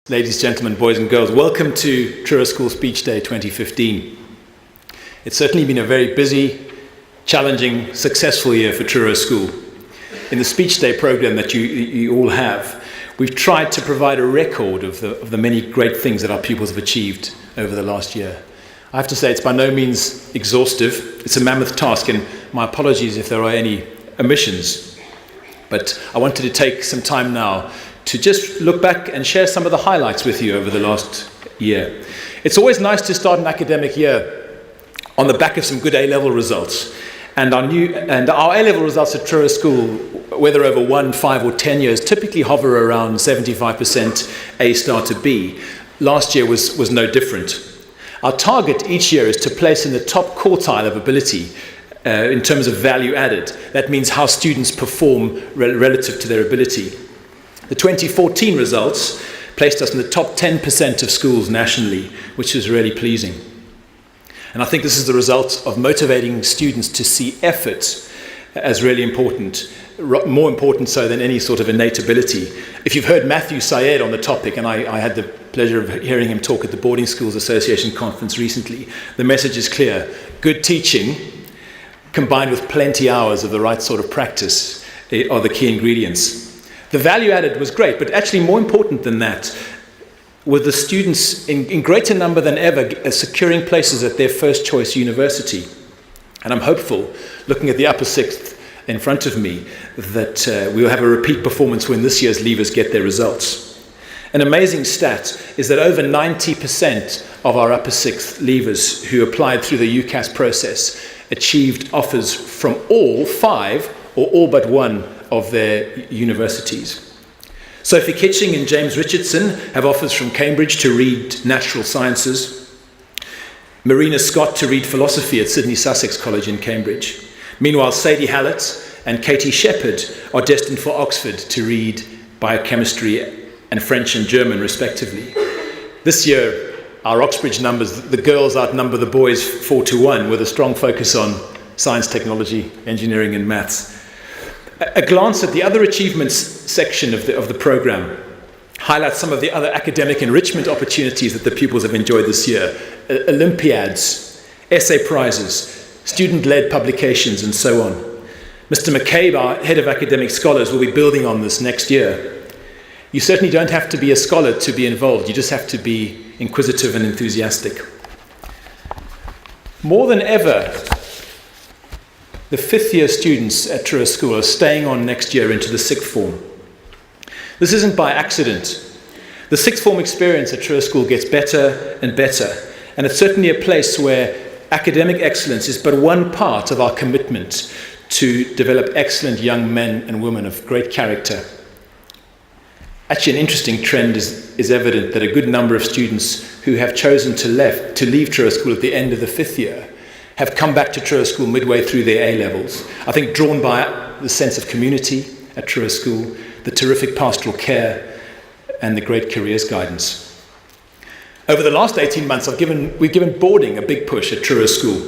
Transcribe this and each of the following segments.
Ladies, gentlemen, boys and girls, welcome to Truro School Speech Day 2015. It's certainly been a very busy, challenging, successful year for Truro School. In the Speech Day program that you all have, we've tried to provide a record of the many great things that our pupils have achieved over the last year. I have to say it's by no means exhaustive. It's a mammoth task, and my apologies if there are any omissions. But I wanted to take some time now to just look back and share some of the highlights with you over the last year. It's always nice to start an academic year on the back of some good A-level results. And our A-level results at Truro School, whether over 1, 5 or 10 years, typically hover around 75% A star to B. Last year was no different. Our target each year is to place in the top quartile of ability in terms of value added. That means how students perform relative to their ability. The 2014 results placed us in the top 10% of schools nationally, which is really pleasing. And I think this is the result of motivating students to see effort as really important, more important so than any sort of innate ability. If you've heard Matthew Syed on the topic, and I had the pleasure of hearing him talk at the Boarding Schools Association conference recently, the message is clear. Good teaching combined with plenty hours of the right sort of practice are the key ingredients. The value added was great, but actually more important than that were the students in greater number than ever securing places at their first choice university. And I'm hopeful, looking at the upper sixth in front of me, that we will have a repeat performance when this year's leavers get their results. An amazing stat is that over 90% of our upper sixth leavers who applied through the UCAS process achieved offers from all 5 or all but one of their universities. Sophie Kitching and James Richardson have offers from Cambridge to read natural sciences. Marina Scott to read philosophy at Sydney Sussex College in Cambridge. Meanwhile, Sadie Hallett and Katie Shepherd are destined for Oxford to read biochemistry and French and German respectively. This year, our Oxbridge numbers, the girls outnumber the boys 4-1 with a strong focus on science, technology, engineering and maths. A glance at the other achievements section of the program highlights some of the other academic enrichment opportunities that the pupils have enjoyed this year. Olympiads, essay prizes, student-led publications, and so on. Mr. McCabe, our head of academic scholars, will be building on this next year. You certainly don't have to be a scholar to be involved. You just have to be inquisitive and enthusiastic. More than ever, the 5th year students at Truro School are staying on next year into the 6th form. This isn't by accident. The 6th form experience at Truro School gets better and better, and it's certainly a place where academic excellence is but one part of our commitment to develop excellent young men and women of great character. Actually, an interesting trend is evident that a good number of students who have chosen to leave Truro School at the end of the 5th year have come back to Truro School midway through their A-levels. I think drawn by the sense of community at Truro School, the terrific pastoral care, and the great careers guidance. Over the last 18 months, we've given boarding a big push at Truro School.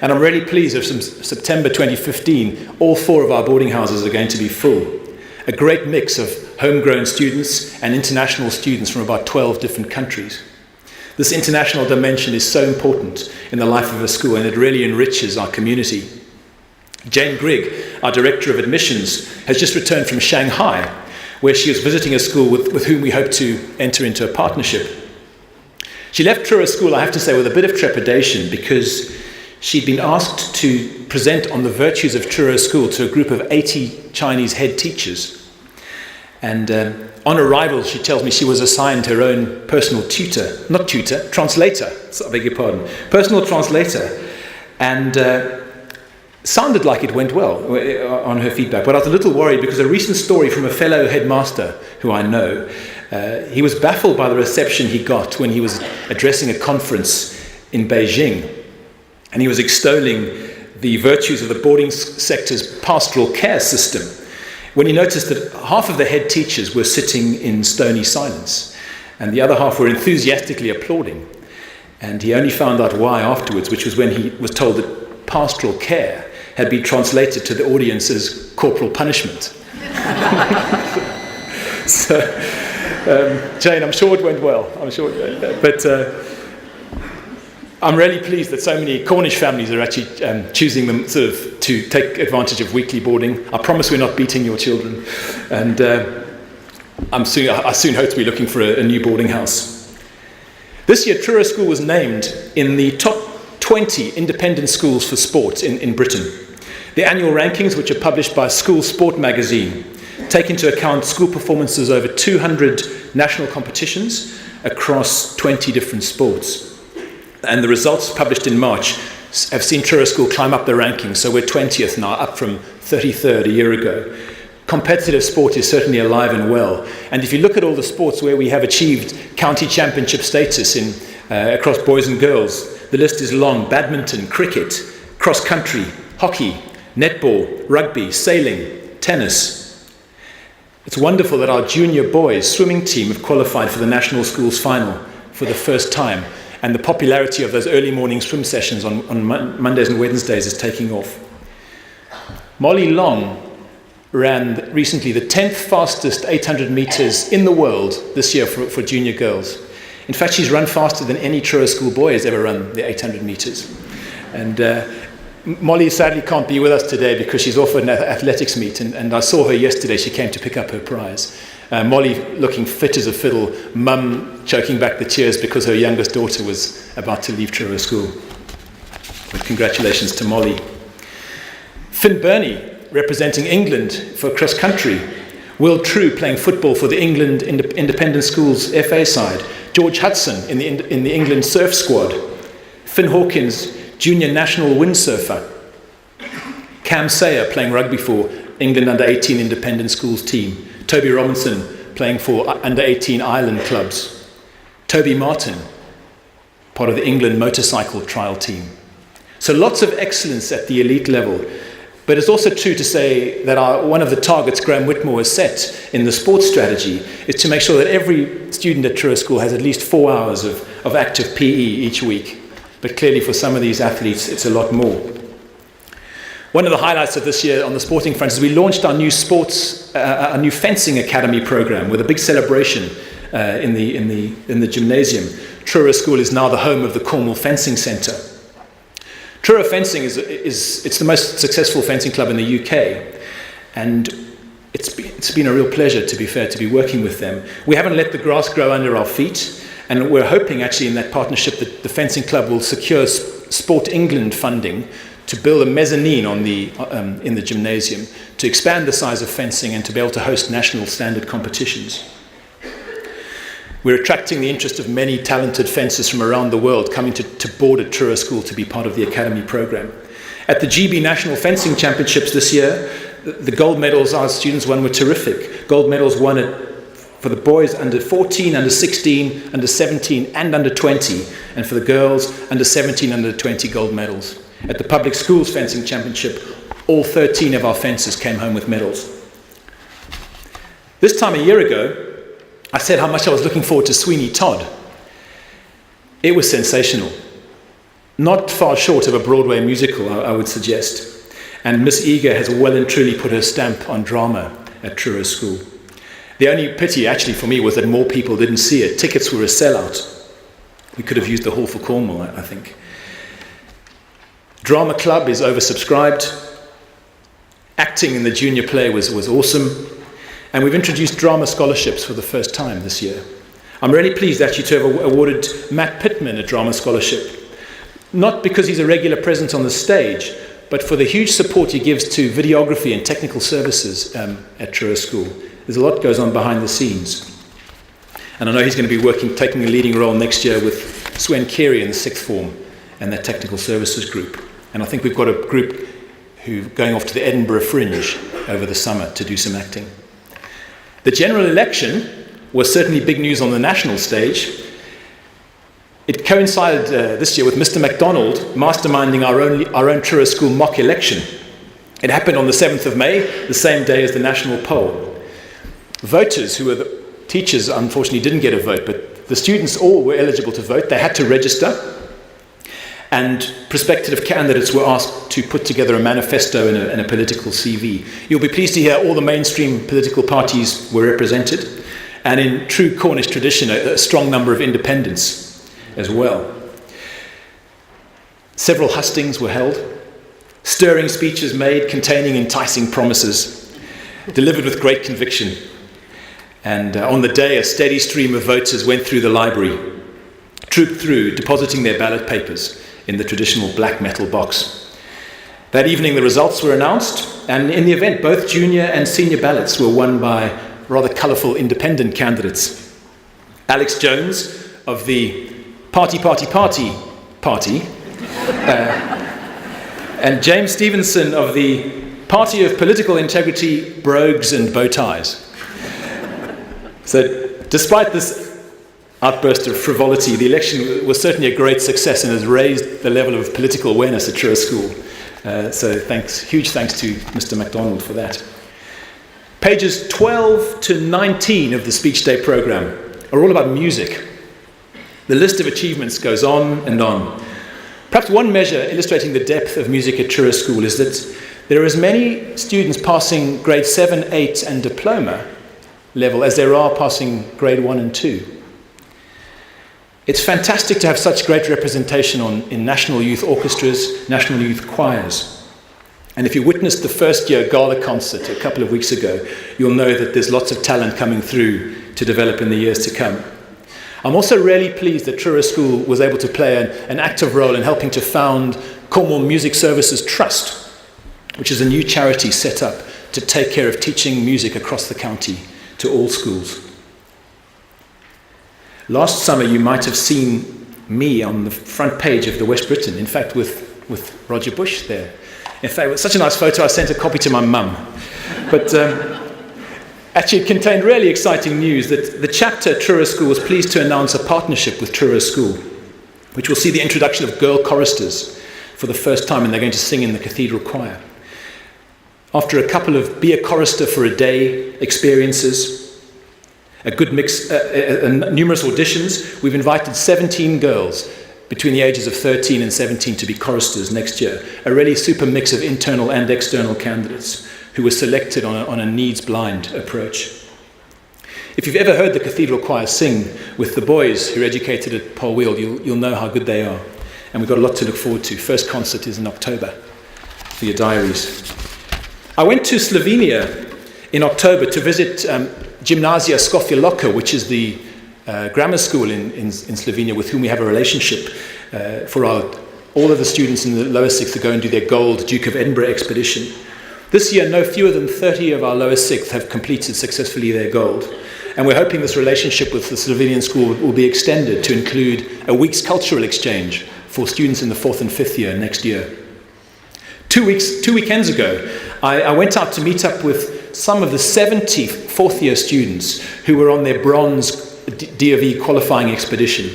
And I'm really pleased that from September 2015, all 4 of our boarding houses are going to be full. A great mix of homegrown students and international students from about 12 different countries. This international dimension is so important in the life of a school, and it really enriches our community. Jane Grigg, our Director of Admissions, has just returned from Shanghai, where she was visiting a school with whom we hope to enter into a partnership. She left Truro School, I have to say, with a bit of trepidation because she'd been asked to present on the virtues of Truro School to a group of 80 Chinese head teachers. And on arrival, she tells me she was assigned her own personal translator, I beg your pardon, personal translator, and sounded like it went well on her feedback. But I was a little worried because a recent story from a fellow headmaster who I know, he was baffled by the reception he got when he was addressing a conference in Beijing, and he was extolling the virtues of the boarding sector's pastoral care system, when he noticed that half of the head teachers were sitting in stony silence and the other half were enthusiastically applauding. And he only found out why afterwards, which was when he was told that pastoral care had been translated to the audience as corporal punishment. So Jane, I'm sure it went well. I'm sure it went well. But I'm really pleased that so many Cornish families are actually choosing them sort of to take advantage of weekly boarding. I promise we're not beating your children. And I soon hope to be looking for a new boarding house. This year, Truro School was named in the top 20 independent schools for sport in Britain. The annual rankings, which are published by School Sport magazine, take into account school performances over 200 national competitions across 20 different sports. And the results published in March have seen Truro School climb up the rankings, so we're 20th now, up from 33rd a year ago. Competitive sport is certainly alive and well. And if you look at all the sports where we have achieved county championship status across boys and girls, the list is long: badminton, cricket, cross-country, hockey, netball, rugby, sailing, tennis. It's wonderful that our junior boys swimming team have qualified for the National Schools Final for the first time. And the popularity of those early morning swim sessions on Mondays and Wednesdays is taking off. Molly Long ran recently the 10th fastest 800 meters in the world this year for junior girls. In fact, she's run faster than any Truro School boy has ever run the 800 meters. And Molly sadly can't be with us today because she's off at an athletics meet. And I saw her yesterday. She came to pick up her prize. Molly looking fit as a fiddle, mum choking back the tears because her youngest daughter was about to leave Truro School. But congratulations to Molly. Finn Burney, representing England for cross-country. Will True playing football for the England Independent Schools FA side. George Hudson in the England surf squad. Finn Hawkins, junior national windsurfer. Cam Sayer playing rugby for England under-18 Independent Schools team. Toby Robinson playing for under-18 Ireland clubs. Toby Martin, part of the England motorcycle trial team. So lots of excellence at the elite level. But it's also true to say that one of the targets Graham Whitmore has set in the sports strategy is to make sure that every student at Truro School has at least 4 hours of active PE each week. But clearly for some of these athletes, it's a lot more. One of the highlights of this year on the sporting front is we launched our new fencing academy program with a big celebration in the gymnasium. Truro School is now the home of the Cornwall Fencing Centre. Truro Fencing it's the most successful fencing club in the UK, and it's been a real pleasure, to be fair, to be working with them. We haven't let the grass grow under our feet, and we're hoping actually in that partnership that the fencing club will secure Sport England funding to build a mezzanine in the gymnasium, to expand the size of fencing and to be able to host national standard competitions. We're attracting the interest of many talented fencers from around the world coming to board at Truro School to be part of the academy program. At the GB National Fencing Championships this year, the gold medals our students won were terrific. Gold medals won for the boys under 14, under 16, under 17 and under 20, and for the girls under 17, under 20 gold medals. At the Public Schools Fencing Championship, all 13 of our fencers came home with medals. This time a year ago, I said how much I was looking forward to Sweeney Todd. It was sensational. Not far short of a Broadway musical, I would suggest. And Miss Eager has well and truly put her stamp on drama at Truro School. The only pity actually for me was that more people didn't see it. Tickets were a sellout. We could have used the Hall for Cornwall, I think. Drama Club is oversubscribed. Acting in the junior play was awesome. And we've introduced drama scholarships for the first time this year. I'm really pleased actually to have awarded Matt Pittman a drama scholarship. Not because he's a regular presence on the stage, but for the huge support he gives to videography and technical services at Truro School. There's a lot goes on behind the scenes. And I know he's going to be taking a leading role next year with Swen Carey in the sixth form and their technical services group. And I think we've got a group who are going off to the Edinburgh Fringe over the summer to do some acting. The general election was certainly big news on the national stage. It coincided this year with Mr. Mcdonald masterminding our own Truro School mock election. It happened on the 7th of May, the same day as the national poll. Voters, who were the teachers, unfortunately didn't get a vote, but the students all were eligible to vote. They had to register. And prospective candidates were asked to put together a manifesto and a political CV. You'll be pleased to hear all the mainstream political parties were represented. and in true Cornish tradition, a strong number of independents as well. Several hustings were held, stirring speeches made containing enticing promises, delivered with great conviction. And on the day, a steady stream of voters went through the library, trooped through, depositing their ballot papers in the traditional black metal box. That evening, the results were announced, and in the event, both junior and senior ballots were won by rather colourful independent candidates. Alex Jones of the Party, and James Stevenson of the Party of Political Integrity, Brogues and Bow Ties. So despite this outburst of frivolity, the election was certainly a great success and has raised the level of political awareness at Truro School. So huge thanks to Mr. Mcdonald for that. Pages 12 to 19 of the Speech Day programme are all about music. The list of achievements goes on and on. Perhaps one measure illustrating the depth of music at Truro School is that there are as many students passing grade 7, 8 and diploma level as there are passing grade 1 and 2. It's fantastic to have such great representation in national youth orchestras, national youth choirs. And if you witnessed the first year gala concert a couple of weeks ago, you'll know that there's lots of talent coming through to develop in the years to come. I'm also really pleased that Truro School was able to play an active role in helping to found Cornwall Music Services Trust, which is a new charity set up to take care of teaching music across the county to all schools. Last summer you might have seen me on the front page of the West Briton, in fact with Roger Bush there. In fact, it was such a nice photo, I sent a copy to my mum. But actually, it contained really exciting news that the chapter at Truro School was pleased to announce a partnership with Truro School, which will see the introduction of girl choristers for the first time, and they're going to sing in the cathedral choir. After a couple of Be a Chorister for a Day experiences, a good mix, numerous auditions, we've invited 17 girls between the ages of 13 and 17 to be choristers next year, a really super mix of internal and external candidates who were selected on a needs-blind approach. If you've ever heard the cathedral choir sing with the boys who are educated at Polwheal, you'll know how good they are. And we've got a lot to look forward to. First concert is in October, for your diaries. I went to Slovenia in October to visit Gimnasia Skofja Loka, which is the grammar school in Slovenia with whom we have a relationship for all of the students in the lower sixth to go and do their gold Duke of Edinburgh expedition. This year, no fewer than 30 of our lower sixth have completed successfully their gold. And we're hoping this relationship with the Slovenian school will be extended to include a week's cultural exchange for students in the 4th and 5th year next year. 2 weekends ago, I went out to meet up with some of the 70 4th year students who were on their bronze DOV qualifying expedition.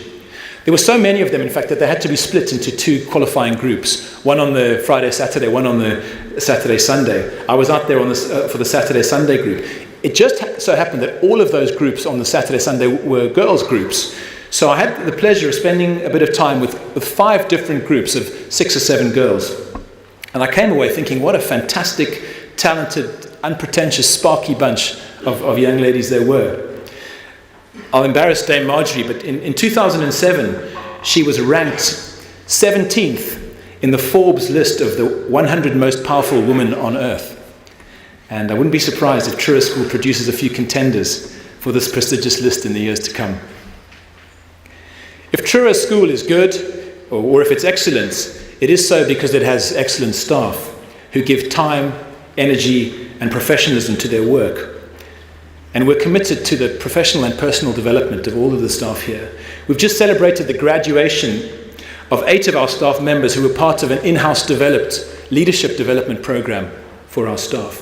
There were so many of them, in fact, that they had to be split into 2 qualifying groups, one on the Friday, Saturday, one on the Saturday, Sunday. I was out there for the Saturday, Sunday group. It just so happened that all of those groups on the Saturday, Sunday were girls' groups. So I had the pleasure of spending a bit of time with 5 different groups of 6 or 7 girls. And I came away thinking, what a fantastic, talented, unpretentious, sparky bunch of young ladies there were. I'll embarrass Dame Marjorie, but in 2007, she was ranked 17th in the Forbes list of the 100 most powerful women on earth. And I wouldn't be surprised if Truro School produces a few contenders for this prestigious list in the years to come. If Truro School is good, or if it's excellent, it is so because it has excellent staff who give time, energy, and professionalism to their work. And we're committed to the professional and personal development of all of the staff here. We've just celebrated the graduation of 8 of our staff members who were part of an in-house developed leadership development program for our staff.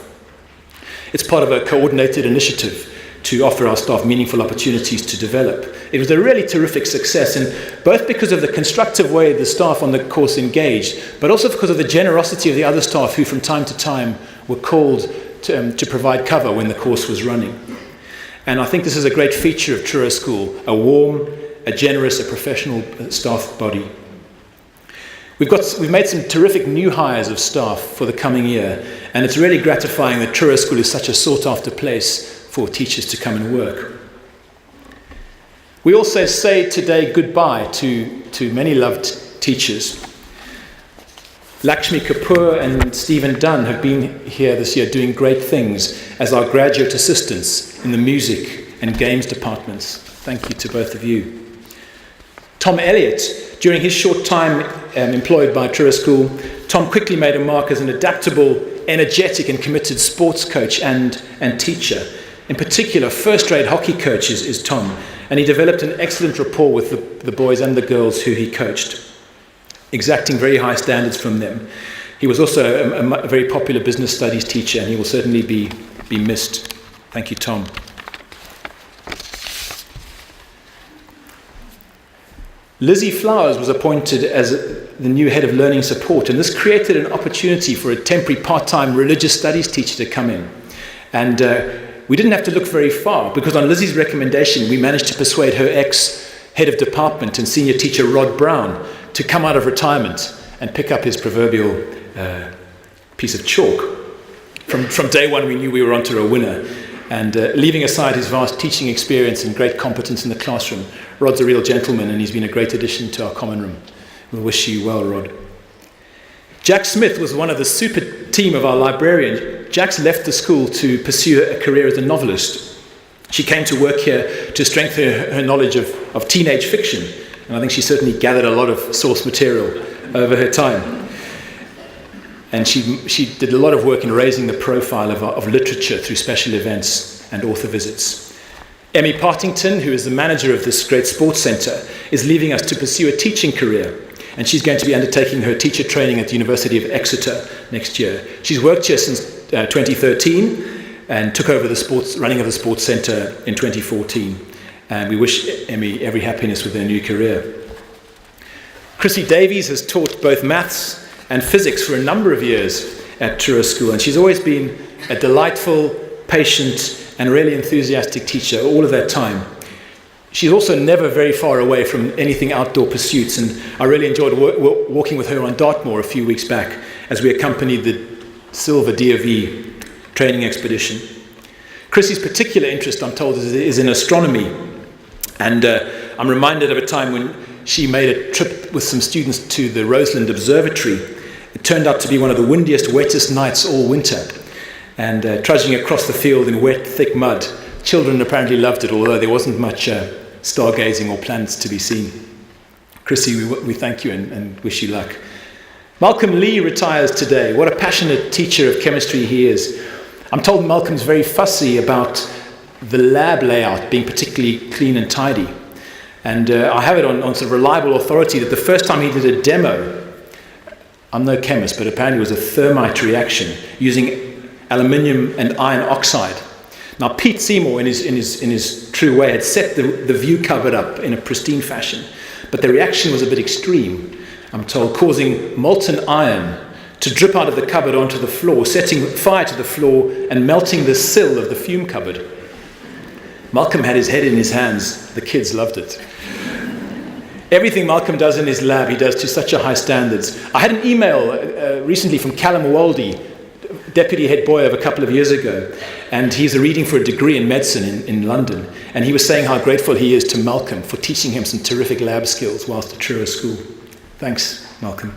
It's part of a coordinated initiative to offer our staff meaningful opportunities to develop. It was a really terrific success, and both because of the constructive way the staff on the course engaged, but also because of the generosity of the other staff who from time to time were called to provide cover when the course was running. And I think this is a great feature of Truro School, a warm, a generous, a professional staff body. We've made some terrific new hires of staff for the coming year, and it's really gratifying that Truro School is such a sought-after place for teachers to come and work. We also say today goodbye to many loved teachers. Lakshmi Kapoor and Stephen Dunn have been here this year doing great things as our graduate assistants in the music and games departments. Thank you to both of you. Tom Elliott, during his short time employed by Truro School, Tom quickly made a mark as an adaptable, energetic and committed sports coach and teacher. In particular, first-rate hockey coach is Tom, and he developed an excellent rapport with the boys and the girls who he coached, exacting very high standards from them. He was also a very popular business studies teacher, and he will certainly be missed. Thank you, Tom. Lizzy Flowers was appointed as the new head of learning support, and this created an opportunity for a temporary part-time religious studies teacher to come in. And we didn't have to look very far, because on Lizzy's recommendation, we managed to persuade her ex-head of department and senior teacher, Rod Brown, to come out of retirement and pick up his proverbial piece of chalk. From day one, we knew we were onto a winner. And leaving aside his vast teaching experience and great competence in the classroom, Rod's a real gentleman, and he's been a great addition to our common room. We wish you well, Rod. Jack Smith was one of the super team of our librarian. Jack's left the school to pursue a career as a novelist. She came to work here to strengthen her knowledge of teenage fiction, and I think she certainly gathered a lot of source material over her time. And she did a lot of work in raising the profile of literature through special events and author visits. Emmy Partington, who is the manager of this great sports centre, is leaving us to pursue a teaching career. And she's going to be undertaking her teacher training at the University of Exeter next year. She's worked here since 2013 and took over the running of the sports centre in 2014. And we wish Emmy every happiness with her new career. Chrissy Davies has taught both maths and physics for a number of years at Truro School, and she's always been a delightful, patient, and really enthusiastic teacher all of that time. She's also never very far away from anything outdoor pursuits, and I really enjoyed walking with her on Dartmoor a few weeks back as we accompanied the Silver DOV training expedition. Chrissy's particular interest, I'm told, is in astronomy, and I'm reminded of a time when she made a trip with some students to the Roseland Observatory. It turned out to be one of the windiest, wettest nights all winter. And trudging across the field in wet, thick mud, children apparently loved it, although there wasn't much stargazing or planets to be seen. Chrissy, we thank you and wish you luck. Malcolm Lee retires today. What a passionate teacher of chemistry he is. I'm told Malcolm's very fussy about the lab layout being particularly clean and tidy. And I have it on sort of reliable authority that the first time he did a demo, I'm no chemist, but apparently it was a thermite reaction using aluminium and iron oxide. Now, Pete Seymour, in his true way, had set the view cupboard up in a pristine fashion, but the reaction was a bit extreme, I'm told, causing molten iron to drip out of the cupboard onto the floor, setting fire to the floor and melting the sill of the fume cupboard. Malcolm had his head in his hands. The kids loved it. Everything Malcolm does in his lab, he does to such a high standards. I had an email recently from Callum Waldy, deputy head boy of a couple of years ago, and he's reading for a degree in medicine in London, and he was saying how grateful he is to Malcolm for teaching him some terrific lab skills whilst at Truro School. Thanks, Malcolm.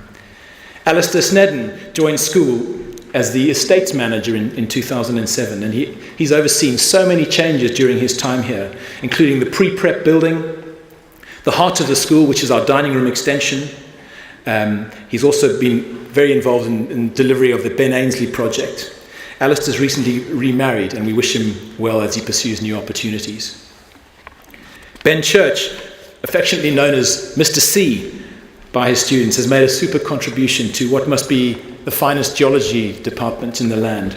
Alistair Snedden joined school as the estates manager in 2007, and he's overseen so many changes during his time here, including the pre-prep building, the heart of the school, which is our dining room extension. He's also been very involved in delivery of the Ben Ainsley project. Alistair's recently remarried, and we wish him well as he pursues new opportunities. Ben Church, affectionately known as Mr. C by his students, has made a super contribution to what must be the finest geology department in the land.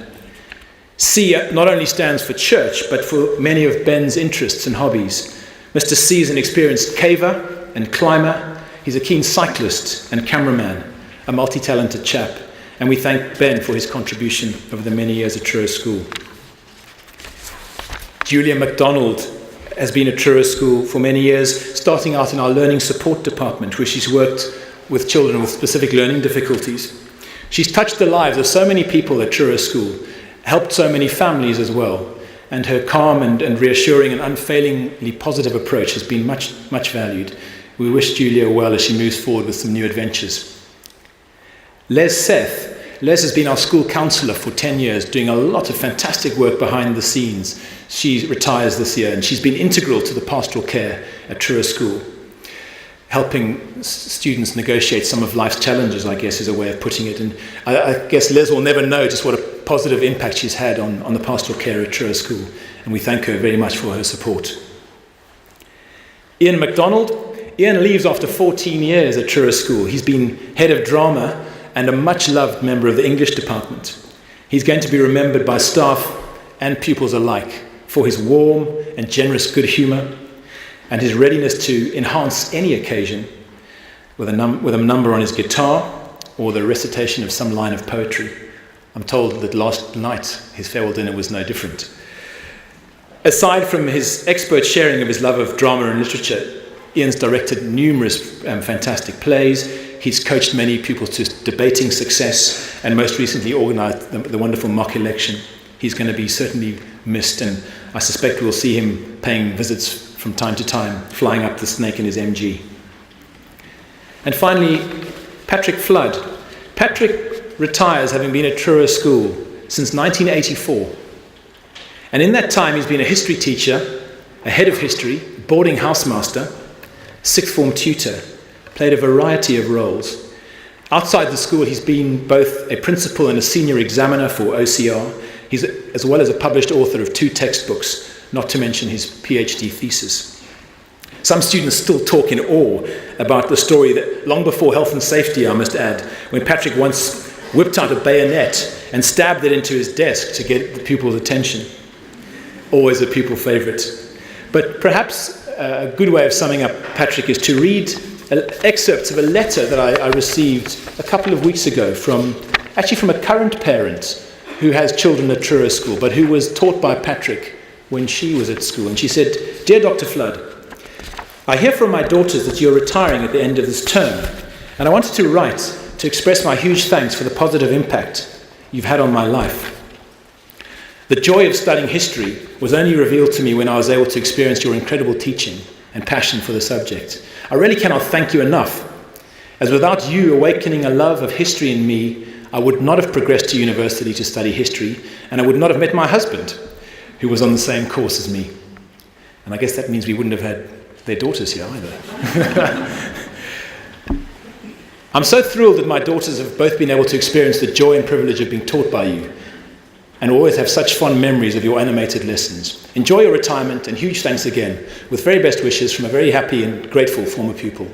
C not only stands for church, but for many of Ben's interests and hobbies. Mr. C is an experienced caver and climber. He's a keen cyclist and cameraman, a multi-talented chap. And we thank Ben for his contribution over the many years at Truro School. Julian Mcdonald has been at Truro School for many years, starting out in our learning support department, where she's worked with children with specific learning difficulties. She's touched the lives of so many people at Truro School, helped so many families as well, and her calm and reassuring and unfailingly positive approach has been much, much valued. We wish Julia well as she moves forward with some new adventures. Les has been our school counsellor for 10 years, doing a lot of fantastic work behind the scenes. She retires this year, and she's been integral to the pastoral care at Truro School, helping students negotiate some of life's challenges, I guess is a way of putting it. And I guess Les will never know just what a positive impact she's had on the pastoral care at Truro School, and we thank her very much for her support. Julian Mcdonald. Ian leaves after 14 years at Truro School. He's been head of drama and a much-loved member of the English department. He's going to be remembered by staff and pupils alike for his warm and generous good humour and his readiness to enhance any occasion with a number on his guitar or the recitation of some line of poetry. I'm told that last night his farewell dinner was no different. Aside from his expert sharing of his love of drama and literature, Ian's directed numerous fantastic plays. He's coached many pupils to debating success and most recently organised the wonderful mock election. He's going to be certainly missed, and I suspect we'll see him paying visits from time to time, flying up the snake in his MG. And finally, Patrick Flood. Patrick retires having been at Truro School since 1984. And in that time he's been a history teacher, a head of history, boarding housemaster, sixth form tutor, played a variety of roles. Outside the school, he's been both a principal and a senior examiner for OCR. He's as well as a published author of 2 textbooks, not to mention his PhD thesis. Some students still talk in awe about the story that long before health and safety, I must add, when Patrick once whipped out a bayonet and stabbed it into his desk to get the pupils' attention. Always a pupil favourite. But perhaps a good way of summing up Patrick is to read excerpts of a letter that I received a couple of weeks ago from a current parent who has children at Truro School, but who was taught by Patrick when she was at school. And she said, "Dear Dr. Flood, I hear from my daughters that you're retiring at the end of this term, and I wanted to write to express my huge thanks for the positive impact you've had on my life. The joy of studying history was only revealed to me when I was able to experience your incredible teaching and passion for the subject. I really cannot thank you enough, as without you awakening a love of history in me, I would not have progressed to university to study history, and I would not have met my husband, who was on the same course as me." And I guess that means we wouldn't have had their daughters here either. "I'm so thrilled that my daughters have both been able to experience the joy and privilege of being taught by you, and always have such fond memories of your animated lessons. Enjoy your retirement, and huge thanks again, with very best wishes from a very happy and grateful former pupil."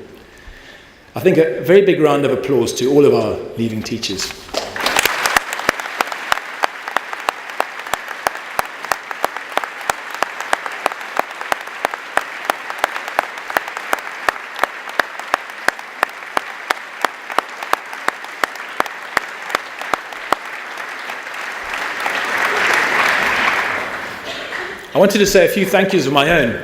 I think a very big round of applause to all of our leaving teachers. I wanted to say a few thank yous of my own.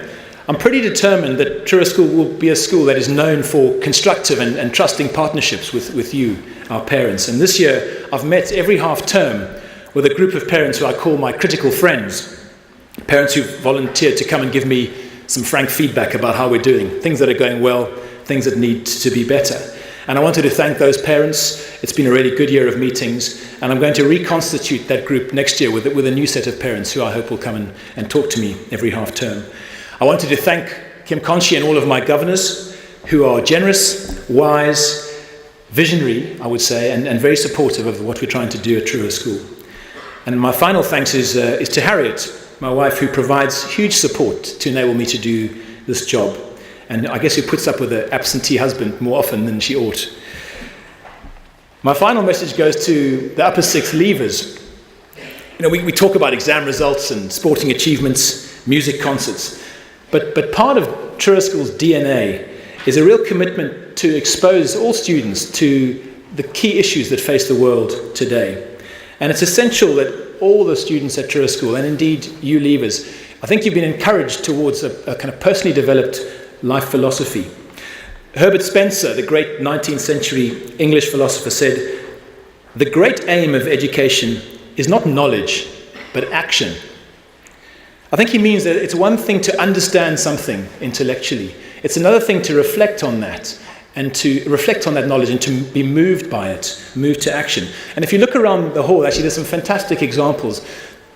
I'm pretty determined that Truro School will be a school that is known for constructive and trusting partnerships with you, our parents. And this year, I've met every half term with a group of parents who I call my critical friends. Parents who've volunteered to come and give me some frank feedback about how we're doing, things that are going well, things that need to be better. And I wanted to thank those parents. It's been a really good year of meetings, and I'm going to reconstitute that group next year with a new set of parents who I hope will come and talk to me every half term. I wanted to thank Kim Conchi and all of my governors, who are generous, wise, visionary, I would say, and very supportive of what we're trying to do at Truro School. And my final thanks is to Harriet, my wife, who provides huge support to enable me to do this job. And I guess who puts up with an absentee husband more often than she ought. My final message goes to the upper sixth leavers. You know, we talk about exam results and sporting achievements, music concerts, but part of Truro School's DNA is a real commitment to expose all students to the key issues that face the world today. And it's essential that all the students at Truro School, and indeed you leavers, I think you've been encouraged towards a kind of personally developed life philosophy. Herbert Spencer, the great 19th century English philosopher, said, "The great aim of education is not knowledge, but action." I think he means that it's one thing to understand something intellectually. It's another thing to reflect on that, and to reflect on that knowledge and to be moved by it, moved to action. And if you look around the hall, actually there's some fantastic examples.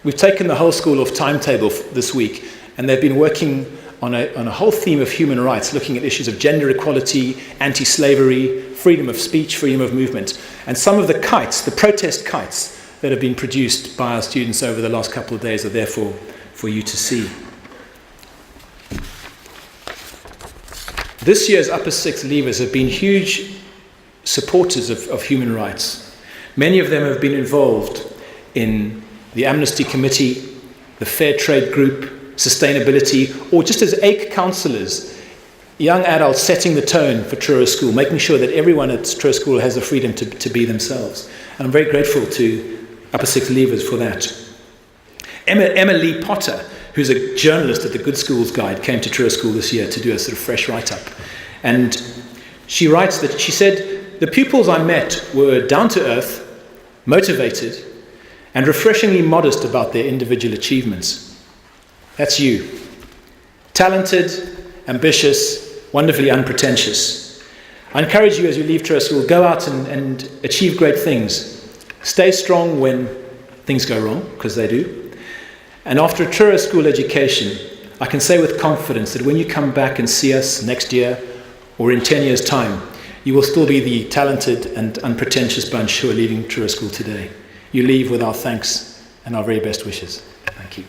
We've taken the whole school off timetable this week, and they've been working on a whole theme of human rights, looking at issues of gender equality, anti-slavery, freedom of speech, freedom of movement. And some of the kites, the protest kites that have been produced by our students over the last couple of days are there for you to see. This year's Upper Sixth Leavers have been huge supporters of human rights. Many of them have been involved in the Amnesty Committee, the Fair Trade Group, sustainability, or just as AIC counsellors, young adults setting the tone for Truro School, making sure that everyone at Truro School has the freedom to be themselves. And I'm very grateful to Upper Sixth Leavers for that. Emma Lee Potter, who's a journalist at the Good Schools Guide, came to Truro School this year to do a sort of fresh write-up. And she writes that, she said, "The pupils I met were down-to-earth, motivated, and refreshingly modest about their individual achievements." That's you. Talented, ambitious, wonderfully unpretentious. I encourage you as you leave Truro School, go out and achieve great things. Stay strong when things go wrong, because they do. And after a Truro School education, I can say with confidence that when you come back and see us next year or in 10 years' time, you will still be the talented and unpretentious bunch who are leaving Truro School today. You leave with our thanks and our very best wishes. Thank you.